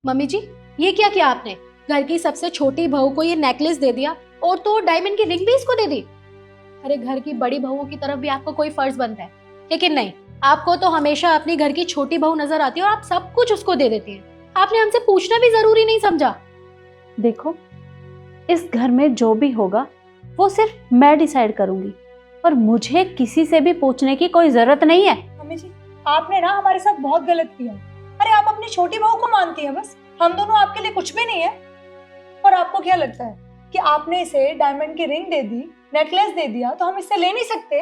Mummy जी, ये क्या किया आपने? घर की सबसे छोटी बहू को ये नेकलेस दे दिया और तो डायमंड की रिंग भी इसको दे दी। अरे घर की बड़ी बहू की तरफ भी आपको कोई फर्ज बनता है, लेकिन नहीं, आपको तो हमेशा अपनी घर की छोटी बहू नजर आती है और आप सब कुछ उसको दे देती हैं। आपने हमसे पूछना भी जरूरी नहीं समझा। देखो, इस घर में जो भी होगा वो सिर्फ मैं डिसाइड करूंगी और मुझे किसी से भी पूछने की कोई जरूरत नहीं है। मम्मी जी, आपने ना हमारे साथ बहुत गलत किया। अरे आप अपनी छोटी बहू को मानती हैं बस, हम दोनों आपके लिए कुछ भी नहीं है। और आपको क्या लगता है कि आपने इसे डायमंड की रिंग दे दी, नेकलेस दे दिया तो हम इससे ले नहीं सकते?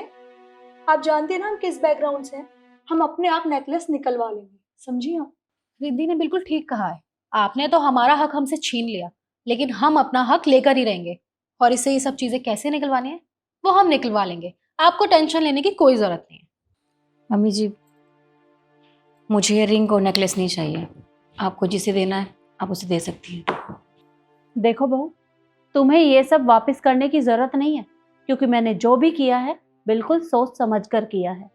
आप जानती है ना हम किस बैकग्राउंड से हैं। हम अपने आप नेकलेस निकलवा लेंगे, समझी आप? रिद्धि ने बिल्कुल ठीक कहा है। आपने तो हमारा हक हमसे छीन लिया, लेकिन हम अपना हक लेकर ही रहेंगे। और इससे ये सब चीजें कैसे निकलवानी है वो हम निकलवा लेंगे। आपको टेंशन लेने की कोई जरूरत नहीं है। मम्मी जी, मुझे ये रिंग और नेकलेस नहीं चाहिए। आपको जिसे देना है आप उसे दे सकती हैं। देखो बहू, तुम्हें ये सब वापस करने की जरूरत नहीं है, क्योंकि मैंने जो भी किया है बिल्कुल सोच समझ कर किया है।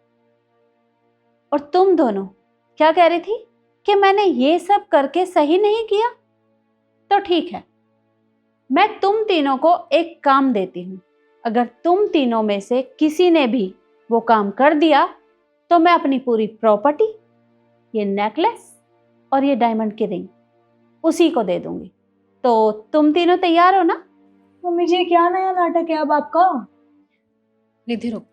और तुम दोनों क्या कह रही थी कि मैंने ये सब करके सही नहीं किया? तो ठीक है, मैं तुम तीनों को एक काम देती हूँ। अगर तुम तीनों में से किसी ने भी वो काम कर दिया तो मैं अपनी पूरी प्रॉपर्टी, ये नेकलेस और ये डायमंड की रिंग उसी को दे दूंगी। तो तुम तीनों तैयार हो ना? मम्मी जी, क्या नया नाटक है अब आपका? रिद्धि रुक,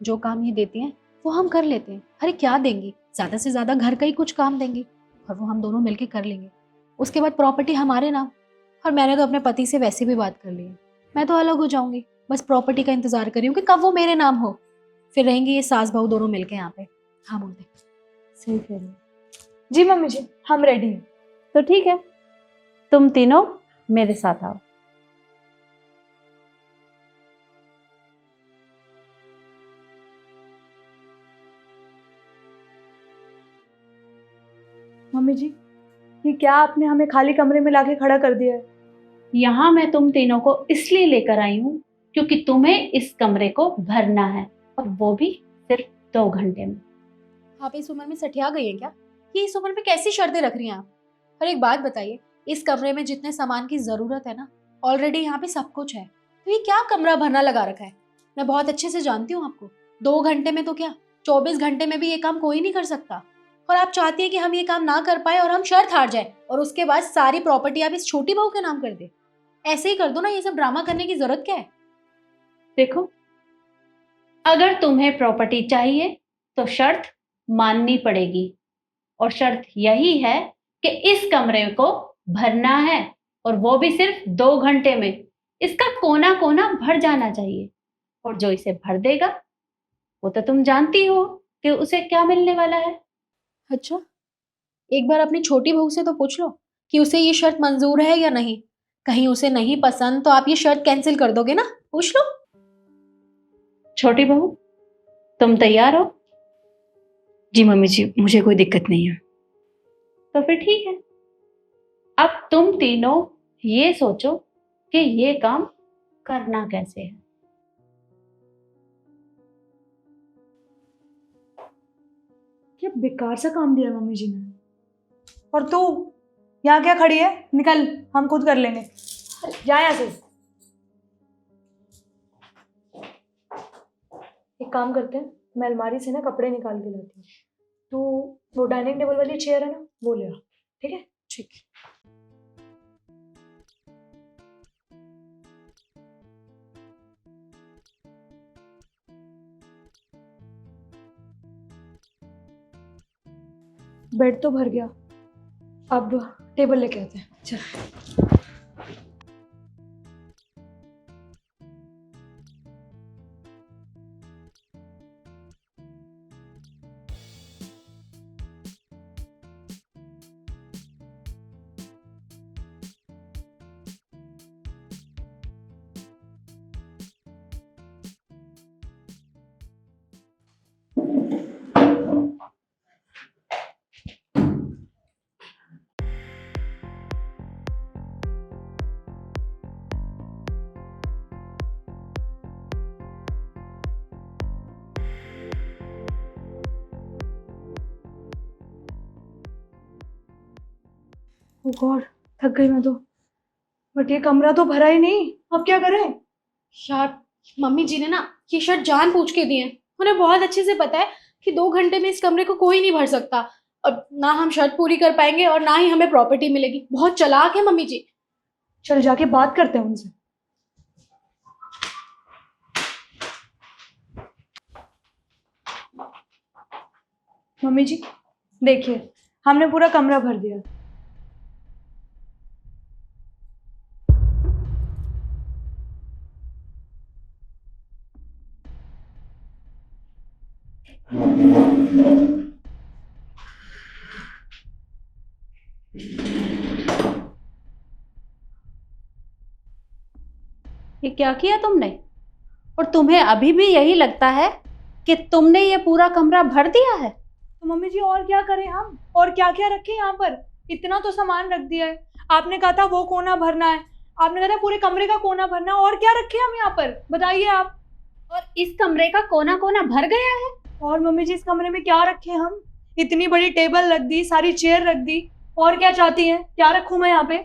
जो काम ये देती हैं वो हम कर लेते हैं। अरे क्या देंगी, ज्यादा से ज्यादा घर का ही कुछ काम देंगी और वो हम दोनों मिलके कर लेंगे। उसके बाद प्रॉपर्टी हमारे नाम। और मैंने तो अपने पति से वैसे भी बात कर ली है, मैं तो अलग हो जाऊंगी। बस प्रॉपर्टी का इंतजार कर रही हूँ कि कब वो मेरे नाम हो। फिर रहेंगे ये सास बहू दोनों मिलके यहाँ पे। हाँ बोल दे। सही कह रही है। जी मम्मी जी, हम रेडी हैं। तो ठीक है, तुम तीनों मेरे साथ आओ। मम्मी जी, ये क्या आपने हमें खाली कमरे में लाके खड़ा कर दिया है? यहाँ मैं तुम तीनों को इसलिए लेकर आई हूँ क्योंकि तुम्हें इस कमरे को भरना है, और वो भी सिर्फ 2 घंटे में। आप इस उम्र में सठिया गई है क्या? ये इस उम्र में कैसी शर्तें रख रही हैं आप? और एक बात बताइए, इस कमरे में जितने सामान की जरूरत है ना, ऑलरेडी यहाँ पे सब कुछ है। तो ये क्या कमरा भरना लगा रखा है? मैं बहुत अच्छे से जानती हूँ आपको। 2 घंटे में तो क्या, 24 घंटे में भी ये काम कोई नहीं कर सकता। और आप चाहती है कि हम ये काम ना कर पाए और हम शर्त हार जाए, और उसके बाद सारी प्रॉपर्टी आप इस छोटी बहू के नाम कर दे। ऐसे ही कर दो ना, ये सब ड्रामा करने की जरूरत क्या है? देखो, अगर तुम्हें प्रॉपर्टी चाहिए तो शर्त माननी पड़ेगी, और शर्त यही है कि इस कमरे को भरना है, और वो भी सिर्फ 2 घंटे में। इसका कोना कोना भर जाना चाहिए, और जो इसे भर देगा वो तो तुम जानती हो कि उसे क्या मिलने वाला है। अच्छा, एक बार अपनी छोटी बहू से तो पूछ लो कि उसे ये शर्त मंजूर है या नहीं। कहीं उसे नहीं पसंद तो आप ये शर्त कैंसिल कर दोगे ना? पूछ लो। छोटी बहू, तुम तैयार हो? जी मम्मी जी, मुझे कोई दिक्कत नहीं है। तो फिर ठीक है, अब तुम तीनों ये सोचो कि ये काम करना कैसे है। क्या बेकार सा काम दिया मम्मी जी ने। और तू यहाँ क्या खड़ी है? निकल, हम खुद कर लेंगे। जा यहाँ से। एक काम करते हैं, मैं अलमारी से ना कपड़े निकाल के लाती हूँ। तू वो डाइनिंग टेबल वाली चेयर है ना, वो ले आ। ठीक है? ठीक। बेड तो भर गया, अब टेबल लेके आते हैं। चल। ओ गॉड, थक गई मैं तो। बट ये कमरा तो भरा ही नहीं, अब क्या करें? यार मम्मी जी ने ना ये शर्ट जान पूछ के दी है। उन्हें बहुत अच्छे से पता है कि 2 घंटे में इस कमरे को कोई नहीं भर सकता, और ना हम शर्त पूरी कर पाएंगे और ना ही हमें प्रॉपर्टी मिलेगी। बहुत चालाक है मम्मी जी। चल जाके बात करते हैं उनसे। मम्मी जी देखिए, हमने पूरा कमरा भर दिया। ये क्या किया तुमने? और तुम्हें अभी भी यही लगता है कि तुमने ये पूरा कमरा भर दिया है? तो मम्मी जी और क्या करें हम, और क्या क्या रखें यहाँ पर? इतना तो सामान रख दिया है। आपने कहा था वो कोना भरना है, आपने कहा था पूरे कमरे का कोना भरना है, और क्या रखें हम यहाँ पर, बताइए आप। और इस कमरे का कोना कोना भर गया है। और मम्मी जी इस कमरे में क्या रखें हम? इतनी बड़ी टेबल रख दी, सारी चेयर रख दी, और क्या चाहती हैं? क्या रखूं मैं यहाँ पे?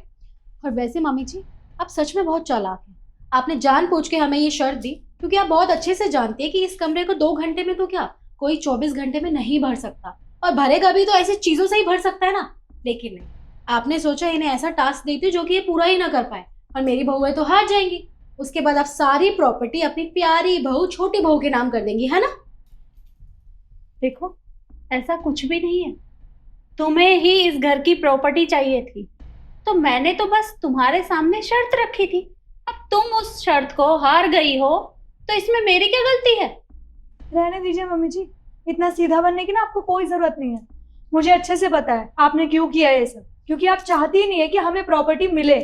और वैसे मम्मी जी आप सच में बहुत चालाक हैं। आपने जानबूझ के हमें ये शर्त दी क्योंकि आप बहुत अच्छे से जानती है कि इस कमरे को 2 घंटे में तो क्या, कोई 24 घंटे में नहीं भर सकता, और भरेगा भी तो ऐसी चीजों से ही भर सकता है ना। लेकिन नहीं, आपने सोचा इन्हें ऐसा टास्क देती जो कि ये पूरा ही ना कर पाए, और मेरी बहुएं तो हार जाएंगी। उसके बाद आप सारी प्रॉपर्टी अपनी प्यारी बहू छोटी बहू के नाम कर देंगी, है ना? देखो, ऐसा कुछ भी नहीं है। तुम्हें ही इस घर की प्रॉपर्टी चाहिए थी, तो मैंने तो बस तुम्हारे सामने शर्त रखी थी। अब तुम उस शर्त को हार गई हो, तो इसमें मेरी क्या गलती है? रहने दीजिए मम्मी जी, इतना सीधा बनने की ना आपको कोई जरूरत नहीं है। मुझे अच्छे से पता है आपने क्यों किया ये सब, क्योंकि आप चाहती ही नहीं है कि हमें प्रॉपर्टी मिले।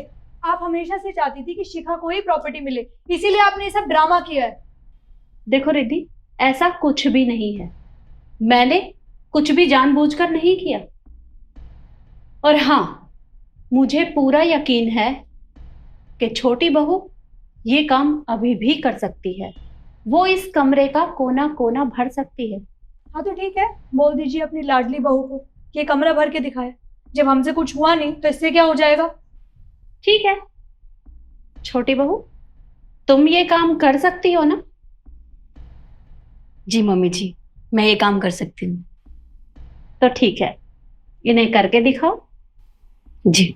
आप हमेशा से चाहती थी कि शिखा को ही प्रॉपर्टी मिले, इसीलिए आपने ये सब ड्रामा किया है। देखो रिद्धि, ऐसा कुछ भी नहीं है। मैंने कुछ भी जानबूझकर नहीं किया। और हाँ, मुझे पूरा यकीन है कि छोटी बहू ये काम अभी भी कर सकती है। वो इस कमरे का कोना कोना भर सकती है। हाँ तो ठीक है, बोल दीजिए अपनी लाडली बहू को कि ये कमरा भर के दिखाए। जब हमसे कुछ हुआ नहीं तो इससे क्या हो जाएगा? ठीक है छोटी बहू, तुम ये काम कर सकती हो ना? जी मम्मी जी, मैं ये काम कर सकती हूँ। तो ठीक है, इन्हें करके दिखाओ। जी।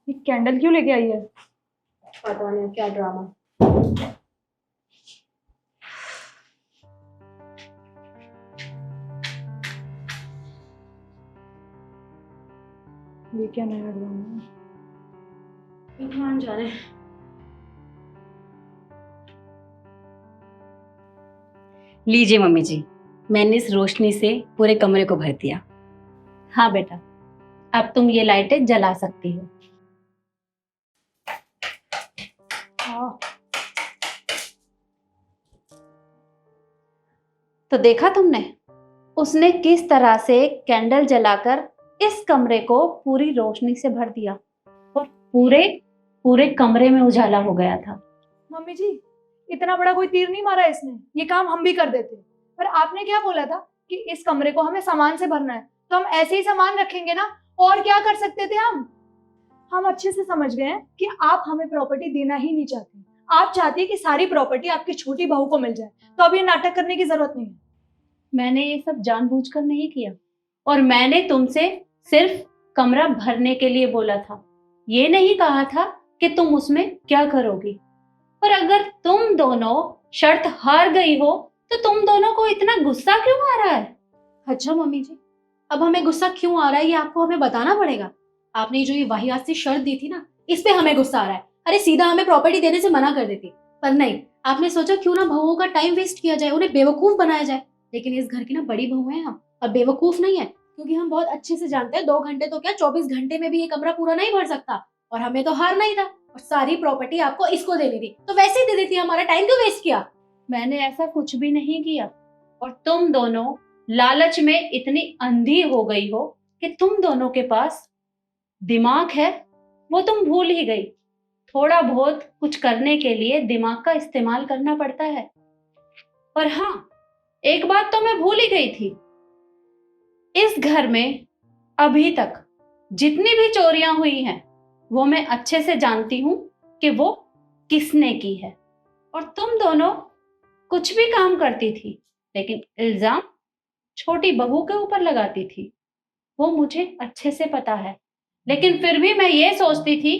ये कैंडल क्यों लेके आई है? पता नहीं क्या ड्रामा। ये क्या नया ड्रामा? भगवान जाने। लीजिए मम्मी जी, मैंने इस रोशनी से पूरे कमरे को भर दिया। हाँ बेटा, अब तुम ये लाइटें जला सकती हो। हाँ तो देखा तुमने, उसने किस तरह से कैंडल जलाकर इस कमरे को पूरी रोशनी से भर दिया, और पूरे पूरे कमरे में उजाला हो गया था। मम्मी जी, इतना बड़ा कोई तीर नहीं मारा इसने, ये काम हम भी कर देते। पर आपने क्या बोला था कि इस कमरे को हमें सामान से भरना है, तो हम ऐसे ही सामान रखेंगे ना, और क्या कर सकते थे हम अच्छे से समझ गए हैं कि आप हमें प्रॉपर्टी देना ही नहीं चाहते। आप चाहती है कि सारी प्रॉपर्टी आपकी छोटी बहू को मिल जाए, तो अब ये नाटक करने की जरूरत नहीं है। मैंने ये सब जानबूझकर नहीं किया, और मैंने तुमसे सिर्फ कमरा भरने के लिए बोला था। ये नहीं कहा था कि तुम उसमें क्या करोगी। और अगर तुम दोनों शर्त हार गई हो, तो तुम दोनों को इतना गुस्सा क्यों आ रहा है? अच्छा मम्मी जी, अब हमें गुस्सा क्यों आ रहा है ये आपको हमें बताना पड़ेगा। आपने जो ये वाहियात सी शर्त दी थी ना, इस पे हमें गुस्सा आ रहा है। अरे सीधा हमें प्रॉपर्टी देने से मना कर देती, पर नहीं, आपने सोचा क्यों ना बहुओं का टाइम वेस्ट किया जाए, उन्हें बेवकूफ बनाया जाए। लेकिन इस घर की ना बड़ी बहू हैं हम, और बेवकूफ नहीं है, क्योंकि हम बहुत अच्छे से जानते हैं 2 घंटे तो क्या 24 घंटे में भी ये कमरा पूरा नहीं भर सकता, और हमें तो हारना ही था, और सारी प्रॉपर्टी आपको इसको देनी थी, तो वैसे ही दे देती। हमारा टाइम क्यों वेस्ट किया? मैंने ऐसा कुछ भी नहीं किया, और तुम दोनों लालच में इतनी अंधी हो गई हो कि तुम दोनों के पास दिमाग है वो तुम भूल ही गई। थोड़ा बहुत कुछ करने के लिए दिमाग का इस्तेमाल करना पड़ता है। और हाँ, एक बात तो मैं भूल ही गई थी, इस घर में अभी तक जितनी भी चोरियां हुई हैं वो मैं अच्छे से जानती हूं कि वो किसने की है। और तुम दोनों कुछ भी काम करती थी लेकिन इल्जाम छोटी बहू के ऊपर लगाती थी, वो मुझे अच्छे से पता है। लेकिन फिर भी मैं ये सोचती थी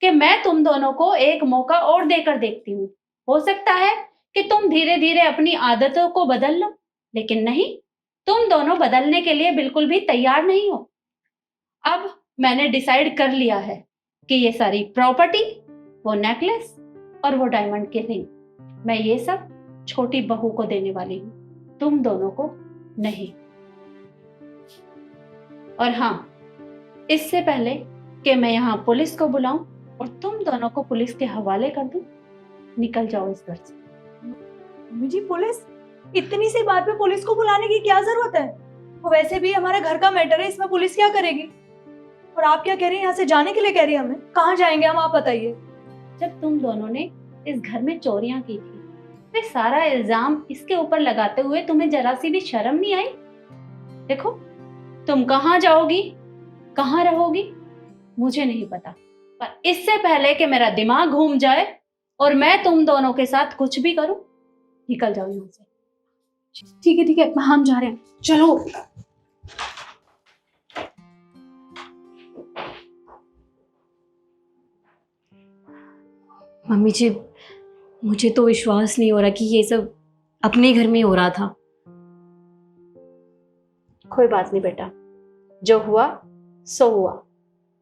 कि मैं तुम दोनों को एक मौका और देकर देखती हूँ, हो सकता है कि तुम धीरे धीरे अपनी आदतों को बदल लो। लेकिन नहीं, तुम दोनों बदलने के लिए बिल्कुल भी तैयार नहीं हो। अब मैंने डिसाइड कर लिया है कि ये सारी प्रॉपर्टी, वो नेकलेस और वो डायमंड की रिंग, मैं ये सब छोटी बहू को देने वाली हूँ, तुम दोनों को नहीं। और हाँ, इससे पहले कि मैं यहाँ पुलिस को बुलाऊं और तुम दोनों को पुलिस के हवाले कर दूं, निकल जाओ इस घर से। मम्मी जी, पुलिस? इतनी सी बात पे पुलिस को बुलाने की क्या जरूरत है? वो वैसे भी हमारे घर का मैटर है, इसमें पुलिस क्या करेगी? और आप क्या कह रही हैं, यहाँ से जाने के लिए कह रही हैं हमें? कहाँ जाएंगे हम, आप बताइए। जब तुम दोनों ने इस घर में चोरियां की थी, फिर सारा इल्जाम इसके ऊपर लगाते हुए तुम्हें जरा सी भी शर्म नहीं आई? देखो, तुम कहाँ जाओगी, कहाँ रहोगी, मुझे नहीं पता, पर इससे पहले कि मेरा दिमाग घूम जाए और मैं तुम दोनों के साथ कुछ भी करूं, निकल जाओ यहाँ से। ठीक है, हम जा रहे हैं, चलो। मम्मी जी, मुझे तो विश्वास नहीं हो रहा कि ये सब अपने घर में हो रहा था। कोई बात नहीं बेटा, जो हुआ सो हुआ,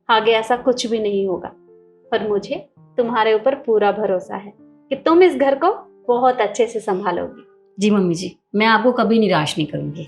आगे ऐसा कुछ भी नहीं होगा। पर मुझे तुम्हारे ऊपर पूरा भरोसा है कि तुम इस घर को बहुत अच्छे से संभालोगी। जी मम्मी जी, मैं आपको कभी निराश नहीं करूंगी।